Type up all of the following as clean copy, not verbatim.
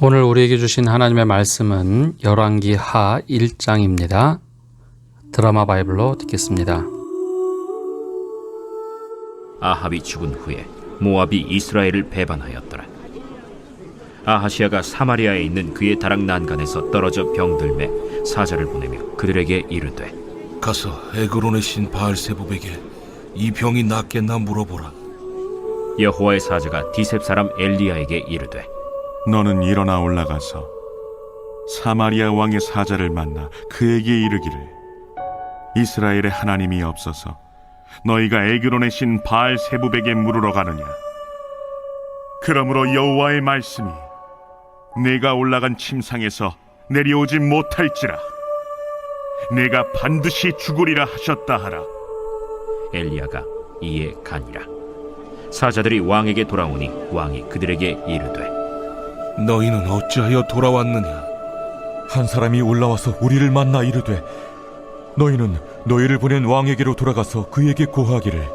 오늘 우리에게 주신 하나님의 말씀은 열왕기 하 1장입니다. 드라마 바이블로 듣겠습니다. 아합이 죽은 후에 모압이 이스라엘을 배반하였더라. 아하시아가 사마리아에 있는 그의 다락 난간에서 떨어져 병들매 사자를 보내며 그들에게 이르되, 가서 에그론의 신 바알세부백에 이 병이 낫겠나 물어보라. 여호와의 사자가 디셉 사람 엘리야에게 이르되, 너는 일어나 올라가서 사마리아 왕의 사자를 만나 그에게 이르기를, 이스라엘의 하나님이 없어서 너희가 에그론의 신 바알세부백에 물으러 가느냐? 그러므로 여호와의 말씀이 내가 올라간 침상에서 내려오지 못할지라 내가 반드시 죽으리라 하셨다 하라. 엘리야가 이에 가니라. 사자들이 왕에게 돌아오니 왕이 그들에게 이르되, 너희는 어찌하여 돌아왔느냐? 한 사람이 올라와서 우리를 만나 이르되, 너희는 너희를 보낸 왕에게로 돌아가서 그에게 고하기를,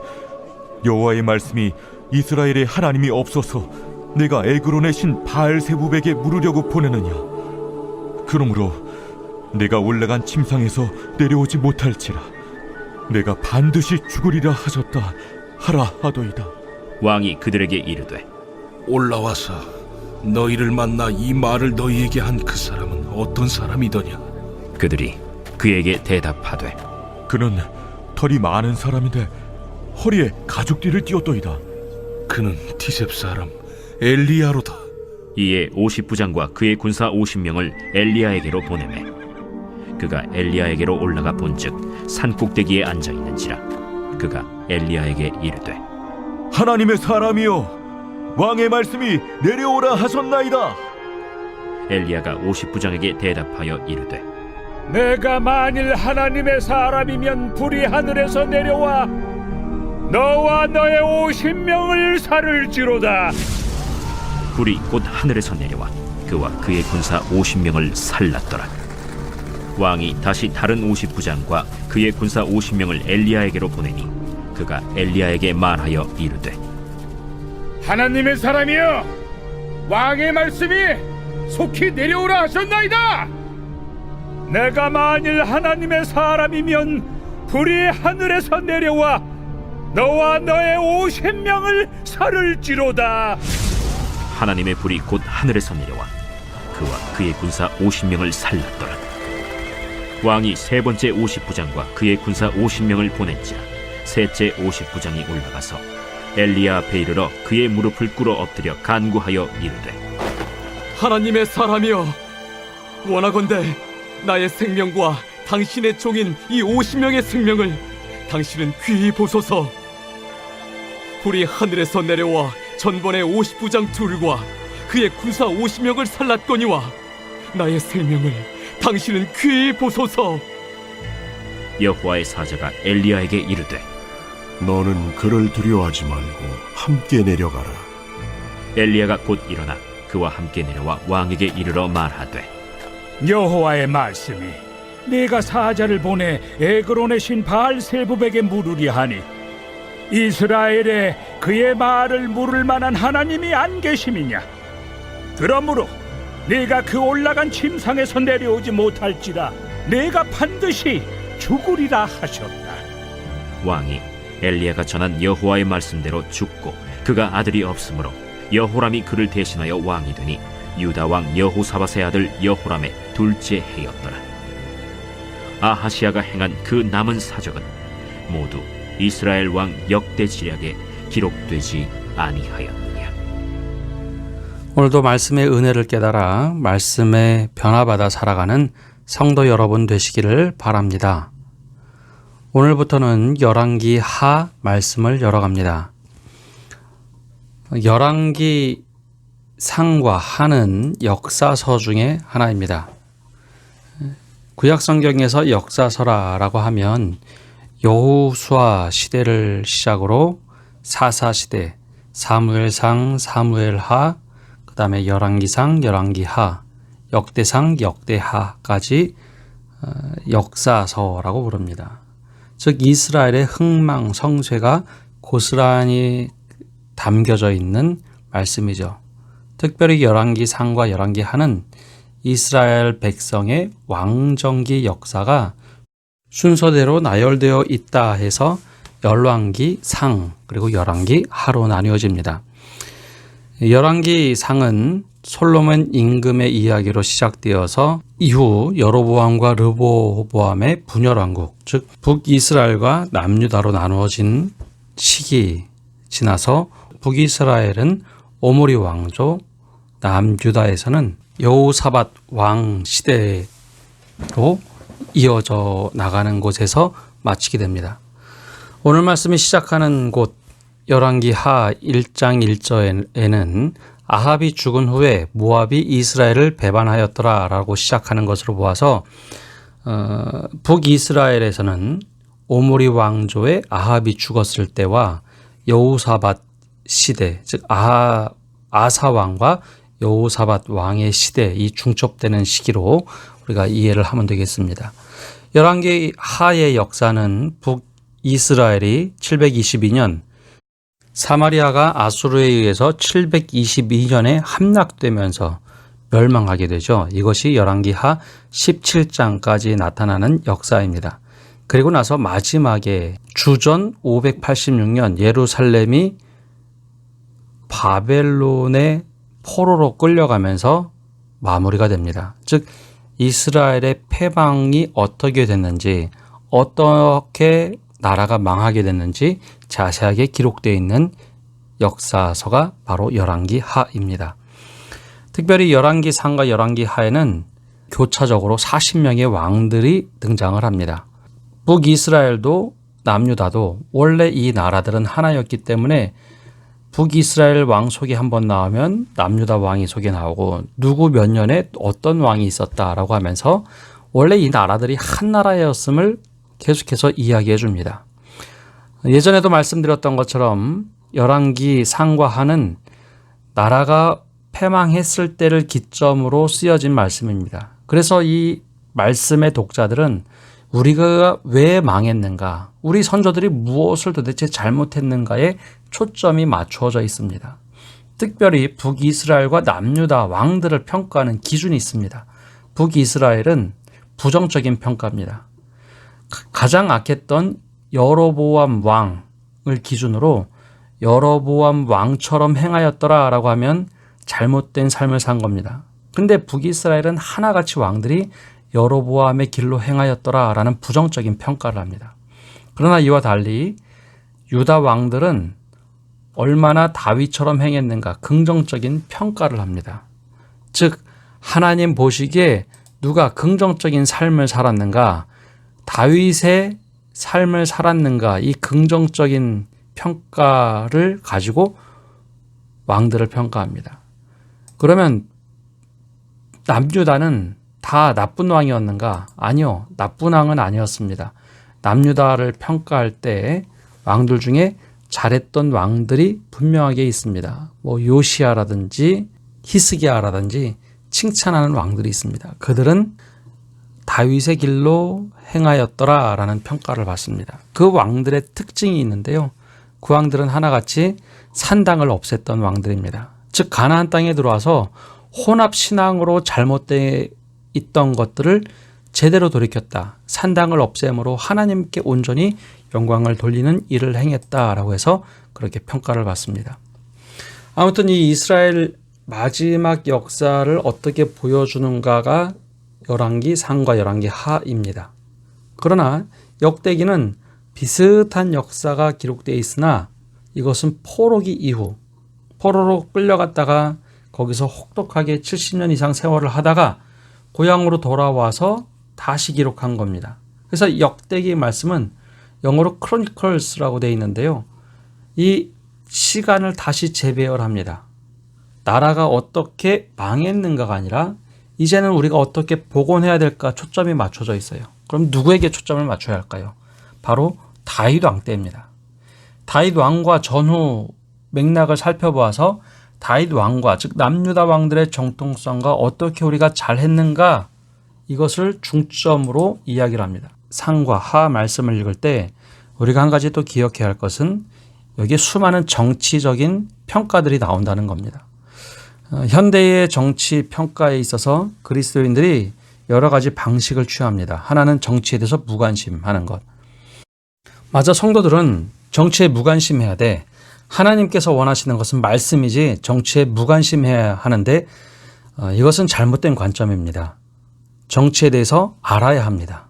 여호와의 말씀이 이스라엘의 하나님이 없어서 내가 에그론의 신 바알세부백에 물으려고 보내느냐? 그러므로 내가 올라간 침상에서 내려오지 못할지라 내가 반드시 죽으리라 하셨다 하라 하더이다. 왕이 그들에게 이르되, 올라와서 너희를 만나 이 말을 너희에게 한 그 사람은 어떤 사람이더냐? 그들이 그에게 대답하되, 그는 털이 많은 사람인데 허리에 가죽띠를 띠었더이다. 그는 디셉 사람 엘리야로다. 이에 50부장과 그의 군사 50명을 엘리야에게로 보내매 그가 엘리야에게로 올라가 본즉 산꼭대기에 앉아있는지라. 그가 엘리야에게 이르되, 하나님의 사람이여, 왕의 말씀이 내려오라 하셨나이다. 엘리야가 50부장에게 대답하여 이르되, 내가 만일 하나님의 사람이면 불이 하늘에서 내려와 너와 너의 50명을 살을지로다. 불이 곧 하늘에서 내려와 그와 그의 군사 50명을 살랐더라. 왕이 다시 다른 50부장과 그의 군사 50명을 엘리야에게로 보내니 그가 엘리야에게 말하여 이르되, 하나님의 사람이여, 왕의 말씀이 속히 내려오라 하셨나이다. 내가 만일 하나님의 사람이면 불이 하늘에서 내려와 너와 너의 50명을 살을지로다. 하나님의 불이 곧 하늘에서 내려와 그와 그의 군사 50명을 살랐더라. 왕이 세 번째 50부장과 그의 군사 50명을 보낸지라. 셋째 50부장이 올라가서 엘리야 앞에 이르러 그의 무릎을 꿇어 엎드려 간구하여 이르되, 하나님의 사람이여, 원하건대 나의 생명과 당신의 종인 이 50명의 생명을 당신은 귀히 보소서. 불이 하늘에서 내려와 전번의 50부장 둘과 그의 군사 50명을 살랐거니와 나의 생명을 당신은 귀히 보소서. 여호와의 사자가 엘리야에게 이르되, 너는 그를 두려워하지 말고 함께 내려가라. 엘리야가 곧 일어나 그와 함께 내려와 왕에게 이르러 말하되, 여호와의 말씀이 내가 사자를 보내 에그론의 신 바알세부백에 물으려 하니 이스라엘에 그의 말을 물을 만한 하나님이 안 계심이냐? 그러므로 네가 그 올라간 침상에서 내려오지 못할지라 내가 반드시 죽으리라 하셨다. 왕이 엘리야가 전한 여호와의 말씀대로 죽고 그가 아들이 없으므로 여호람이 그를 대신하여 왕이 되니 유다 왕 여호사밧의 아들 여호람의 둘째 해였더라. 아하시아가 행한 그 남은 사적은 모두 이스라엘 왕 역대지략에 기록되지 아니하였느냐. 오늘도 말씀의 은혜를 깨달아 말씀에 변화받아 살아가는 성도 여러분 되시기를 바랍니다. 오늘부터는 열왕기 하 말씀을 열어갑니다. 열왕기 상과 하는 역사서 중에 하나입니다. 구약성경에서 역사서라고 하면 여호수아 시대를 시작으로 사사시대, 사무엘상, 사무엘하, 그 다음에 열왕기상, 열왕기하, 역대상, 역대하까지 역사서라고 부릅니다. 즉 이스라엘의 흥망성쇠가 고스란히 담겨져 있는 말씀이죠. 특별히 열왕기 상과 열왕기 하는 이스라엘 백성의 왕정기 역사가 순서대로 나열되어 있다 해서 열왕기 상 그리고 열왕기 하로 나뉘어집니다. 열왕기 상은 솔로몬 임금의 이야기로 시작되어서 이후 여로보암과 르보보암의 분열왕국, 즉 북이스라엘과 남유다로 나누어진 시기 지나서 북이스라엘은 오므리 왕조, 남유다에서는 여호사밧 왕 시대로 이어져 나가는 곳에서 마치게 됩니다. 오늘 말씀이 시작하는 곳 열왕기 하 1장 1절에는 아합이 죽은 후에 모압이 이스라엘을 배반하였더라 라고 시작하는 것으로 보아서 북이스라엘에서는 오므리 왕조의 아합이 죽었을 때와 여호사밧 시대, 즉 아사 왕과 여호사밧 왕의 시대, 이 중첩되는 시기로 우리가 이해를 하면 되겠습니다. 열왕기 하의 역사는 북이스라엘이 722년, 사마리아가 아수르에 의해서 722년에 함락되면서 멸망하게 되죠. 이것이 열왕기 하 17장까지 나타나는 역사입니다. 그리고 나서 마지막에 주전 586년 예루살렘이 바벨론의 포로로 끌려가면서 마무리가 됩니다. 즉 이스라엘의 패망이 어떻게 됐는지, 어떻게 나라가 망하게 됐는지 자세하게 기록되어 있는 역사서가 바로 열왕기 하입니다. 특별히 열왕기 상과 열왕기 하에는 교차적으로 40명의 왕들이 등장을 합니다. 북이스라엘도 남유다도 원래 이 나라들은 하나였기 때문에 북이스라엘 왕 속에 한번 나오면 남유다 왕이 속에 나오고 누구 몇 년에 어떤 왕이 있었다라고 하면서 원래 이 나라들이 한 나라였음을 계속해서 이야기해 줍니다. 예전에도 말씀드렸던 것처럼 열왕기 상과 하는 나라가 패망했을 때를 기점으로 쓰여진 말씀입니다. 그래서 이 말씀의 독자들은 우리가 왜 망했는가, 우리 선조들이 무엇을 도대체 잘못했는가에 초점이 맞추어져 있습니다. 특별히 북이스라엘과 남유다 왕들을 평가하는 기준이 있습니다. 북이스라엘은 부정적인 평가입니다. 가장 악했던 여로보암 왕을 기준으로 여로보암 왕처럼 행하였더라 라고 하면 잘못된 삶을 산 겁니다. 근데 북이스라엘은 하나같이 왕들이 여로보암의 길로 행하였더라 라는 부정적인 평가를 합니다. 그러나 이와 달리 유다 왕들은 얼마나 다윗처럼 행했는가 긍정적인 평가를 합니다. 즉 하나님 보시기에 누가 긍정적인 삶을 살았는가, 다윗의 삶을 살았는가, 이 긍정적인 평가를 가지고 왕들을 평가합니다. 그러면 남유다는 다 나쁜 왕이었는가? 아니요, 나쁜 왕은 아니었습니다. 남유다를 평가할 때 왕들 중에 잘했던 왕들이 분명하게 있습니다. 뭐 요시아라든지 히스기야라든지 칭찬하는 왕들이 있습니다. 그들은 다윗의 길로 행하였더라 라는 평가를 받습니다. 그 왕들의 특징이 있는데요. 그 왕들은 하나같이 산당을 없앴던 왕들입니다. 즉 가나안 땅에 들어와서 혼합신앙으로 잘못되어 있던 것들을 제대로 돌이켰다. 산당을 없앰으로 하나님께 온전히 영광을 돌리는 일을 행했다라고 해서 그렇게 평가를 받습니다. 아무튼 이 이스라엘 마지막 역사를 어떻게 보여주는가가 열왕기 상과 열왕기 하입니다. 그러나 역대기는 비슷한 역사가 기록되어 있으나 이것은 포로기 이후 포로로 끌려갔다가 거기서 혹독하게 70년 이상 세월을 하다가 고향으로 돌아와서 다시 기록한 겁니다. 그래서 역대기 말씀은 영어로 크로니컬스라고 되어 있는데요. 이 시간을 다시 재배열합니다. 나라가 어떻게 망했는가가 아니라 이제는 우리가 어떻게 복원해야 될까 초점이 맞춰져 있어요. 그럼 누구에게 초점을 맞춰야 할까요? 바로 다윗 왕 때입니다. 다윗 왕과 전후 맥락을 살펴보아서 다윗 왕과 즉 남유다 왕들의 정통성과 어떻게 우리가 잘했는가 이것을 중점으로 이야기를 합니다. 상과 하 말씀을 읽을 때 우리가 한 가지 또 기억해야 할 것은 여기에 수많은 정치적인 평가들이 나온다는 겁니다. 현대의 정치 평가에 있어서 그리스도인들이 여러 가지 방식을 취합니다. 하나는 정치에 대해서 무관심하는 것. 맞아, 성도들은 정치에 무관심해야 돼. 하나님께서 원하시는 것은 말씀이지 정치에 무관심해야 하는데 이것은 잘못된 관점입니다. 정치에 대해서 알아야 합니다.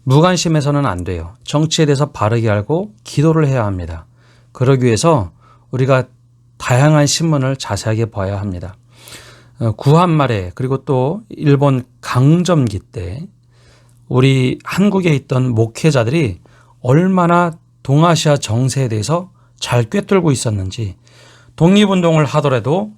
무관심해서는 안 돼요. 정치에 대해서 바르게 알고 기도를 해야 합니다. 그러기 위해서 우리가 다양한 신문을 자세하게 봐야 합니다. 구한 말에 그리고 또 일본 강점기 때 우리 한국에 있던 목회자들이 얼마나 동아시아 정세에 대해서 잘 꿰뚫고 있었는지, 독립운동을 하더라도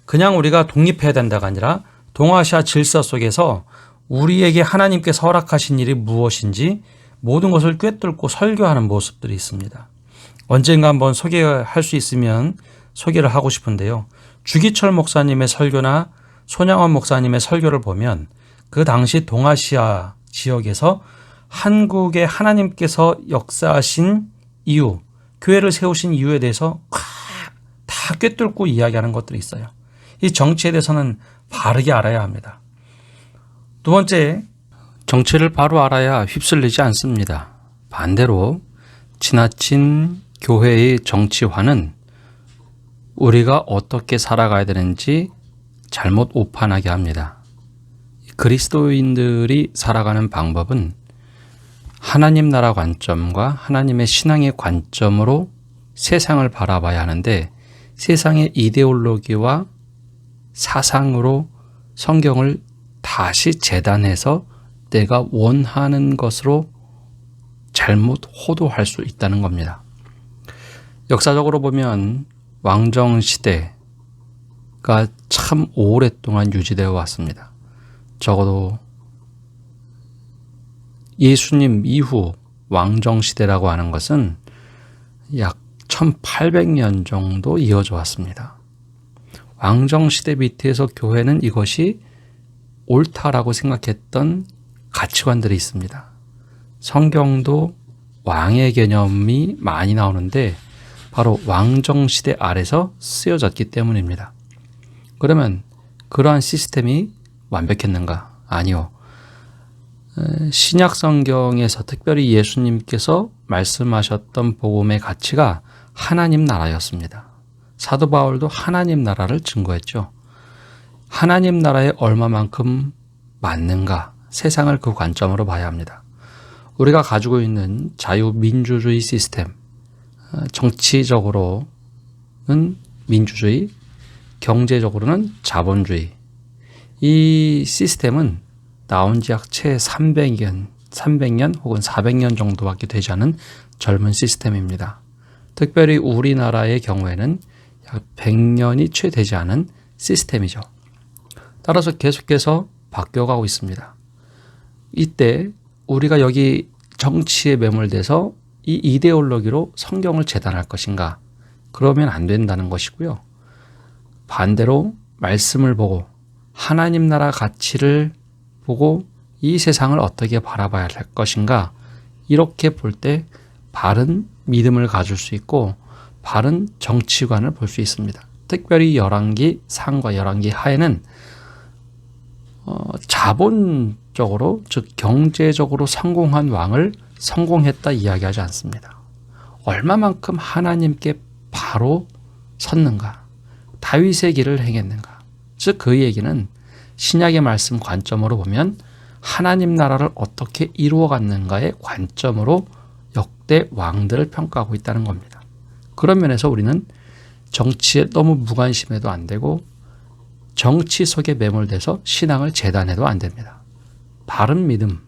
그냥 우리가 독립해야 된다가 아니라 동아시아 질서 속에서 우리에게 하나님께서 허락하신 일이 무엇인지 모든 것을 꿰뚫고 설교하는 모습들이 있습니다. 언젠가 한번 소개할 수 있으면 소개를 하고 싶은데요. 주기철 목사님의 설교나 손양원 목사님의 설교를 보면 그 당시 동아시아 지역에서 한국에 하나님께서 역사하신 이유, 교회를 세우신 이유에 대해서 다 꿰뚫고 이야기하는 것들이 있어요. 이 정치에 대해서는 바르게 알아야 합니다. 두 번째, 정치를 바로 알아야 휩쓸리지 않습니다. 반대로 지나친 교회의 정치화는 우리가 어떻게 살아가야 되는지 잘못 오판하게 합니다. 그리스도인들이 살아가는 방법은 하나님 나라 관점과 하나님의 신앙의 관점으로 세상을 바라봐야 하는데, 세상의 이데올로기와 사상으로 성경을 다시 재단해서 내가 원하는 것으로 잘못 호도할 수 있다는 겁니다. 역사적으로 보면 왕정 시대가 참 오랫동안 유지되어 왔습니다. 적어도 예수님 이후 왕정 시대라고 하는 것은 약 1800년 정도 이어져 왔습니다. 왕정 시대 밑에서 교회는 이것이 옳다라고 생각했던 가치관들이 있습니다. 성경도 왕의 개념이 많이 나오는데 바로 왕정 시대 아래서 쓰여졌기 때문입니다. 그러면 그러한 시스템이 완벽했는가? 아니요. 신약 성경에서 특별히 예수님께서 말씀하셨던 복음의 가치가 하나님 나라였습니다. 사도 바울도 하나님 나라를 증거했죠. 하나님 나라에 얼마만큼 맞는가? 세상을 그 관점으로 봐야 합니다. 우리가 가지고 있는 자유민주주의 시스템, 정치적으로는 민주주의, 경제적으로는 자본주의. 이 시스템은 나온 지 약 채 300년 혹은 400년 정도밖에 되지 않은 젊은 시스템입니다. 특별히 우리나라의 경우에는 약 100년이 채 되지 않은 시스템이죠. 따라서 계속해서 바뀌어가고 있습니다. 이때 우리가 여기 정치에 매몰돼서 이 이데올로기로 성경을 재단할 것인가? 그러면 안 된다는 것이고요. 반대로 말씀을 보고 하나님 나라 가치를 보고 이 세상을 어떻게 바라봐야 할 것인가? 이렇게 볼 때 바른 믿음을 가질 수 있고 바른 정치관을 볼 수 있습니다. 특별히 열왕기 상과 열왕기 하에는 자본적으로, 즉 경제적으로 성공한 왕을 성공했다 이야기하지 않습니다. 얼마만큼 하나님께 바로 섰는가, 다윗의 길을 행했는가. 즉 그 얘기는 신약의 말씀 관점으로 보면 하나님 나라를 어떻게 이루어갔는가의 관점으로 역대 왕들을 평가하고 있다는 겁니다. 그런 면에서 우리는 정치에 너무 무관심해도 안 되고 정치 속에 매몰돼서 신앙을 재단해도 안 됩니다. 바른 믿음,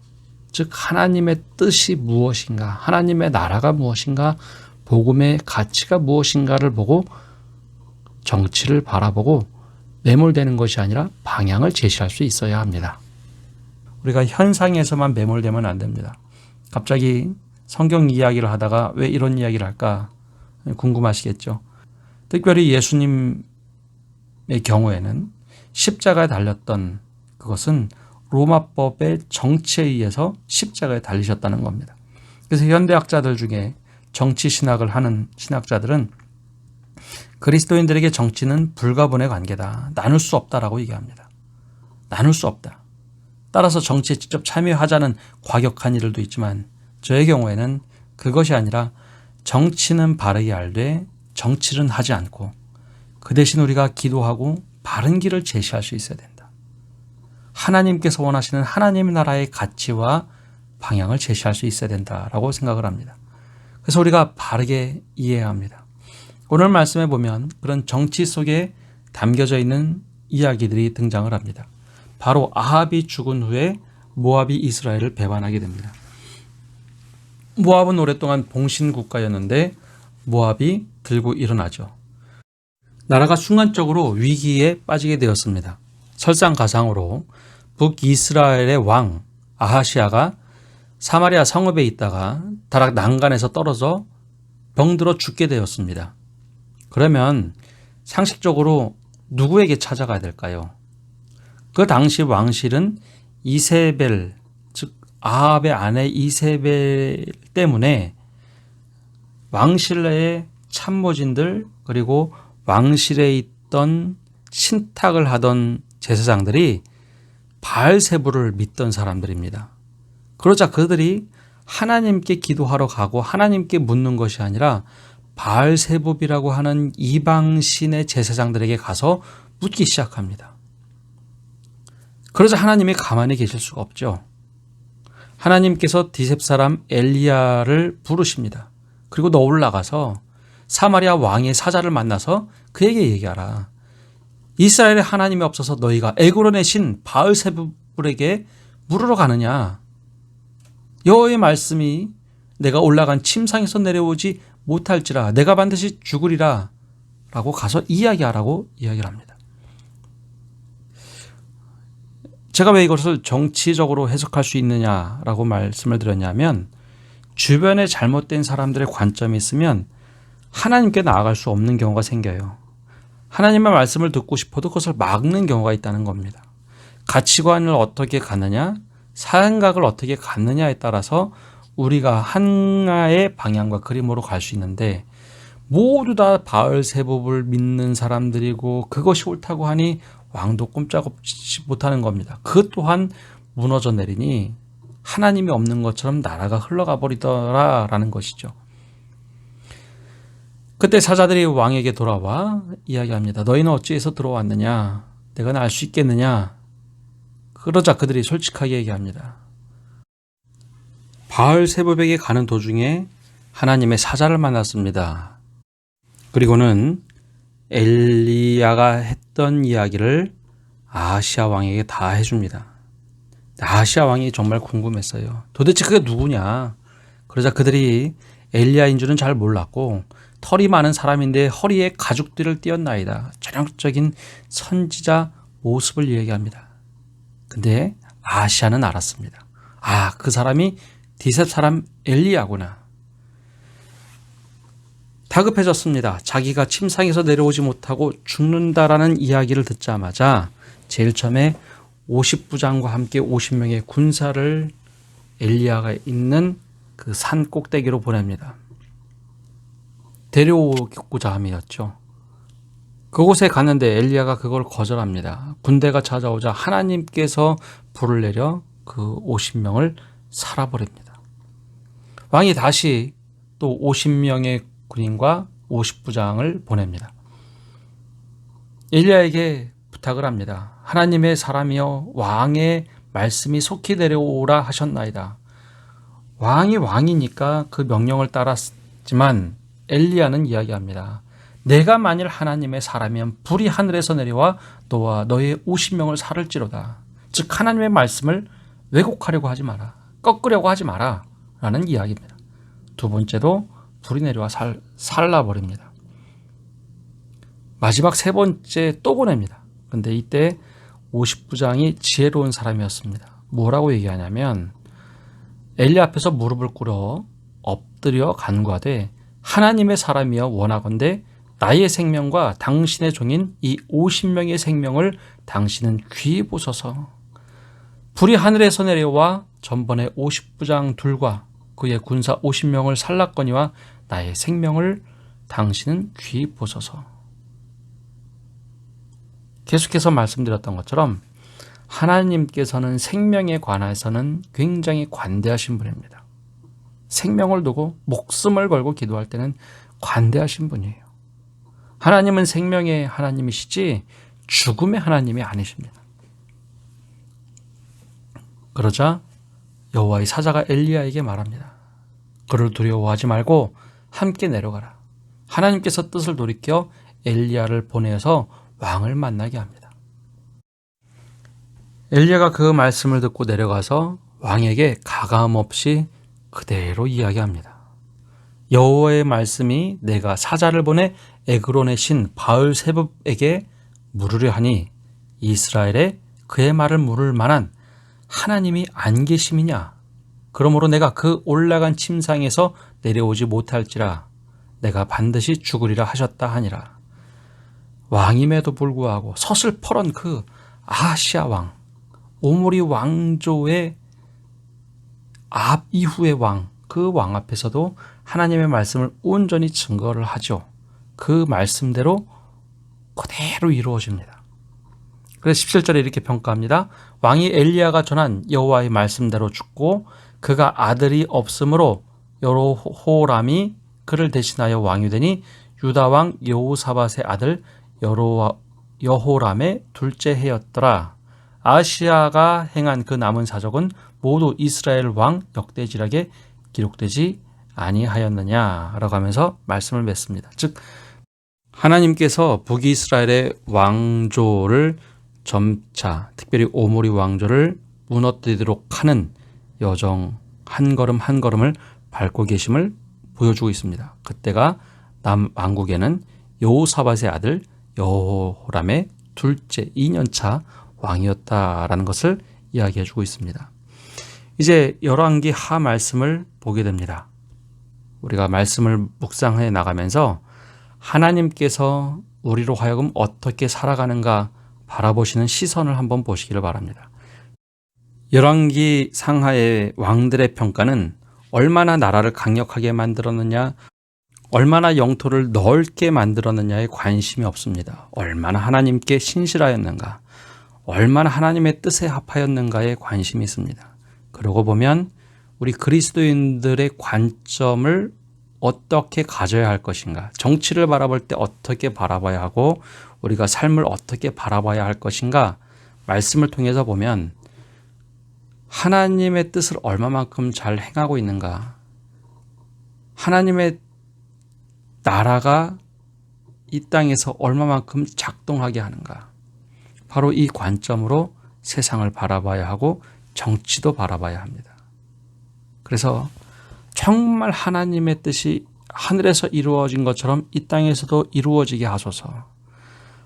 즉 하나님의 뜻이 무엇인가, 하나님의 나라가 무엇인가, 복음의 가치가 무엇인가를 보고 정치를 바라보고 매몰되는 것이 아니라 방향을 제시할 수 있어야 합니다. 우리가 현상에서만 매몰되면 안 됩니다. 갑자기 성경 이야기를 하다가 왜 이런 이야기를 할까 궁금하시겠죠. 특별히 예수님의 경우에는 십자가에 달렸던 그것은 로마법의 정치에 의해서 십자가에 달리셨다는 겁니다. 그래서 현대학자들 중에 정치 신학을 하는 신학자들은 그리스도인들에게 정치는 불가분의 관계다. 나눌 수 없다라고 얘기합니다. 나눌 수 없다. 따라서 정치에 직접 참여하자는 과격한 이들도 있지만 저의 경우에는 그것이 아니라 정치는 바르게 알되 정치는 하지 않고 그 대신 우리가 기도하고 바른 길을 제시할 수 있어야 된다. 하나님께서 원하시는 하나님의 나라의 가치와 방향을 제시할 수 있어야 된다라고 생각을 합니다. 그래서 우리가 바르게 이해해야 합니다. 오늘 말씀에 보면 그런 정치 속에 담겨져 있는 이야기들이 등장을 합니다. 바로 아합이 죽은 후에 모압이 이스라엘을 배반하게 됩니다. 모압은 오랫동안 봉신 국가였는데 모압이 들고 일어나죠. 나라가 순간적으로 위기에 빠지게 되었습니다. 설상가상으로 북이스라엘의 왕 아하시아가 사마리아 성읍에 있다가 다락 난간에서 떨어져 병들어 죽게 되었습니다. 그러면 상식적으로 누구에게 찾아가야 될까요? 그 당시 왕실은 이세벨, 즉 아합의 아내 이세벨 때문에 왕실 내의 참모진들 그리고 왕실에 있던 신탁을 하던 제사장들이 바알세부를 믿던 사람들입니다. 그러자 그들이 하나님께 기도하러 가고 하나님께 묻는 것이 아니라 바알세부이라고 하는 이방신의 제사장들에게 가서 묻기 시작합니다. 그러자 하나님이 가만히 계실 수가 없죠. 하나님께서 디셉 사람 엘리야를 부르십니다. 그리고 너 올라가서 사마리아 왕의 사자를 만나서 그에게 얘기하라. 이스라엘의 하나님이 없어서 너희가 에그론의 신 바알세불에게 물으러 가느냐. 여호와의 말씀이 내가 올라간 침상에서 내려오지 못할지라 내가 반드시 죽으리라 라고 가서 이야기하라고 이야기를 합니다. 제가 왜 이것을 정치적으로 해석할 수 있느냐라고 말씀을 드렸냐면 주변에 잘못된 사람들의 관점이 있으면 하나님께 나아갈 수 없는 경우가 생겨요. 하나님의 말씀을 듣고 싶어도 그것을 막는 경우가 있다는 겁니다. 가치관을 어떻게 갖느냐, 생각을 어떻게 갖느냐에 따라서 우리가 하나의 방향과 그림으로 갈 수 있는데 모두 다 바알세불을 믿는 사람들이고 그것이 옳다고 하니 왕도 꼼짝없이 못하는 겁니다. 그 또한 무너져 내리니 하나님이 없는 것처럼 나라가 흘러가 버리더라라는 것이죠. 그때 사자들이 왕에게 돌아와 이야기합니다. 너희는 어찌해서 들어왔느냐? 내가 알 수 있겠느냐? 그러자 그들이 솔직하게 얘기합니다. 바알세불에게 가는 도중에 하나님의 사자를 만났습니다. 그리고는 엘리야가 했던 이야기를 아하시아 왕에게 다 해줍니다. 아하시아 왕이 정말 궁금했어요. 도대체 그게 누구냐? 그러자 그들이 엘리야인 줄은 잘 몰랐고 털이 많은 사람인데 허리에 가죽띠를 띄었나이다. 전형적인 선지자 모습을 얘기합니다. 근데 아하시아는 알았습니다. 아, 그 사람이 디셉 사람 엘리야구나. 다급해졌습니다. 자기가 침상에서 내려오지 못하고 죽는다라는 이야기를 듣자마자 제일 처음에 50부장과 함께 50명의 군사를 엘리야가 있는 그 산 꼭대기로 보냅니다. 데려오고자 함이었죠. 그곳에 갔는데 엘리야가 그걸 거절합니다. 군대가 찾아오자 하나님께서 불을 내려 그 50명을 살아버립니다. 왕이 다시 또 50명의 군인과 50부장을 보냅니다. 엘리야에게 부탁을 합니다. 하나님의 사람이여 왕의 말씀이 속히 내려오라 하셨나이다. 왕이 왕이니까 그 명령을 따랐지만 엘리야는 이야기합니다. 내가 만일 하나님의 사람이면 불이 하늘에서 내려와 너와 너의 50명을 살을지로다. 즉 하나님의 말씀을 왜곡하려고 하지 마라. 꺾으려고 하지 마라. 라는 이야기입니다. 두 번째도 불이 내려와 살라버립니다. 마지막 세 번째 또 보냅니다. 그런데 이때 50부장이 지혜로운 사람이었습니다. 뭐라고 얘기하냐면 엘리 앞에서 무릎을 꿇어 엎드려 간구하되 하나님의 사람이여 원하건대 나의 생명과 당신의 종인 이 50명의 생명을 당신은 귀히 보소서. 불이 하늘에서 내려와 전번에 50부장 둘과 그의 군사 50명을 살랐거니와 나의 생명을 당신은 귀히 보소서. 계속해서 말씀드렸던 것처럼 하나님께서는 생명에 관해서는 굉장히 관대하신 분입니다. 생명을 두고 목숨을 걸고 기도할 때는 관대하신 분이에요. 하나님은 생명의 하나님이시지 죽음의 하나님이 아니십니다. 그러자 여호와의 사자가 엘리야에게 말합니다. 그를 두려워하지 말고 함께 내려가라. 하나님께서 뜻을 돌이켜 엘리야를 보내서 왕을 만나게 합니다. 엘리야가 그 말씀을 듣고 내려가서 왕에게 가감없이 그대로 이야기합니다. 여호와의 말씀이 내가 사자를 보내 에그론의 신 바알세붑에게 물으려 하니 이스라엘에 그의 말을 물을 만한 하나님이 안 계심이냐? 그러므로 내가 그 올라간 침상에서 내려오지 못할지라 내가 반드시 죽으리라 하셨다 하니라. 왕임에도 불구하고 서슬퍼런 그 아하시아 왕, 오므리 왕조의 이후의 왕, 그 왕 앞에서도 하나님의 말씀을 온전히 증거를 하죠. 그 말씀대로 그대로 이루어집니다. 그래서 17절에 이렇게 평가합니다. 왕이 엘리야가 전한 여호와의 말씀대로 죽고 그가 아들이 없으므로 여로호람이 그를 대신하여 왕이 되니 유다 왕 여호사밧의 아들 여호람의 둘째 해였더라. 아시아가 행한 그 남은 사적은 모두 이스라엘 왕 역대지락에 기록되지 아니하였느냐라고 하면서 말씀을 맺습니다. 즉 하나님께서 북이스라엘의 왕조를 점차 특별히 오므리 왕조를 무너뜨리도록 하는 여정 한 걸음 한 걸음을 밟고 계심을 보여주고 있습니다. 그때가 남왕국에는 여호사밧의 아들 여호람의 둘째 2년차 왕이었다라는 것을 이야기해주고 있습니다. 이제 열왕기 하 말씀을 보게 됩니다. 우리가 말씀을 묵상해 나가면서 하나님께서 우리로 하여금 어떻게 살아가는가 바라보시는 시선을 한번 보시기를 바랍니다. 열왕기 상하의 왕들의 평가는 얼마나 나라를 강력하게 만들었느냐, 얼마나 영토를 넓게 만들었느냐에 관심이 없습니다. 얼마나 하나님께 신실하였는가, 얼마나 하나님의 뜻에 합하였는가에 관심이 있습니다. 그러고 보면 우리 그리스도인들의 관점을 어떻게 가져야 할 것인가, 정치를 바라볼 때 어떻게 바라봐야 하고 우리가 삶을 어떻게 바라봐야 할 것인가, 말씀을 통해서 보면 하나님의 뜻을 얼마만큼 잘 행하고 있는가, 하나님의 나라가 이 땅에서 얼마만큼 작동하게 하는가, 바로 이 관점으로 세상을 바라봐야 하고 정치도 바라봐야 합니다. 그래서 정말 하나님의 뜻이 하늘에서 이루어진 것처럼 이 땅에서도 이루어지게 하소서.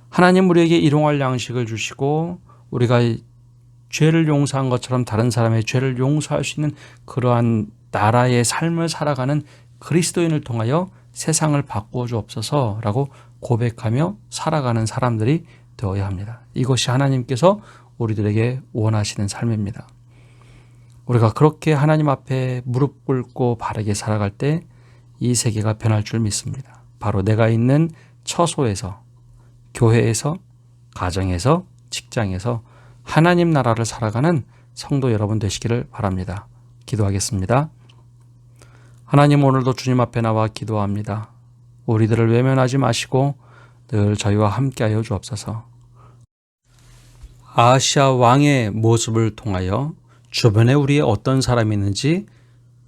하나님 우리에게 일용할 양식을 주시고 우리가 죄를 용서한 것처럼 다른 사람의 죄를 용서할 수 있는 그러한 나라의 삶을 살아가는 그리스도인을 통하여 세상을 바꾸어 주옵소서라고 고백하며 살아가는 사람들이 되어야 합니다. 이것이 하나님께서 우리들에게 원하시는 삶입니다. 우리가 그렇게 하나님 앞에 무릎 꿇고 바르게 살아갈 때 이 세계가 변할 줄 믿습니다. 바로 내가 있는 처소에서, 교회에서, 가정에서, 직장에서 하나님 나라를 살아가는 성도 여러분 되시기를 바랍니다. 기도하겠습니다. 하나님, 오늘도 주님 앞에 나와 기도합니다. 우리들을 외면하지 마시고 늘 저희와 함께하여 주옵소서. 아하시아 왕의 모습을 통하여 주변에 우리의 어떤 사람이 있는지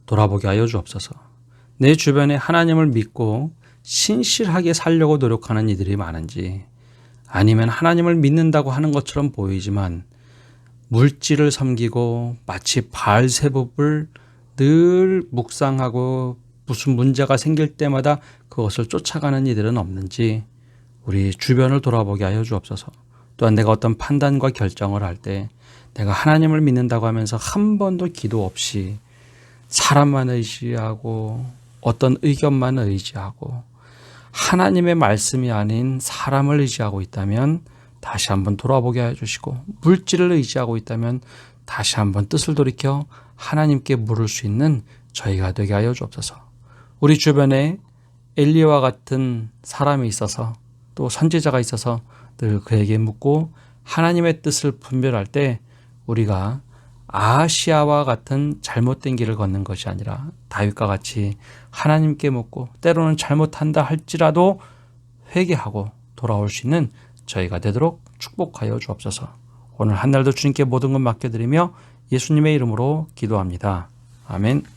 돌아보게 하여 주옵소서. 내 주변에 하나님을 믿고 신실하게 살려고 노력하는 이들이 많은지, 아니면 하나님을 믿는다고 하는 것처럼 보이지만 물질을 섬기고 마치 바알세붑을 늘 묵상하고 무슨 문제가 생길 때마다 그것을 쫓아가는 이들은 없는지 우리 주변을 돌아보게 하여 주옵소서. 또한 내가 어떤 판단과 결정을 할 때 내가 하나님을 믿는다고 하면서 한 번도 기도 없이 사람만 의지하고 어떤 의견만 의지하고 하나님의 말씀이 아닌 사람을 의지하고 있다면 다시 한번 돌아보게 해주시고, 물질을 의지하고 있다면 다시 한번 뜻을 돌이켜 하나님께 물을 수 있는 저희가 되게 하여 주옵소서. 우리 주변에 엘리야와 같은 사람이 있어서 또 선지자가 있어서 늘 그에게 묻고 하나님의 뜻을 분별할 때 우리가 아하시아와 같은 잘못된 길을 걷는 것이 아니라 다윗과 같이 하나님께 묻고 때로는 잘못한다 할지라도 회개하고 돌아올 수 있는 저희가 되도록 축복하여 주옵소서. 오늘 한 날도 주님께 모든 것 맡겨드리며 예수님의 이름으로 기도합니다. 아멘.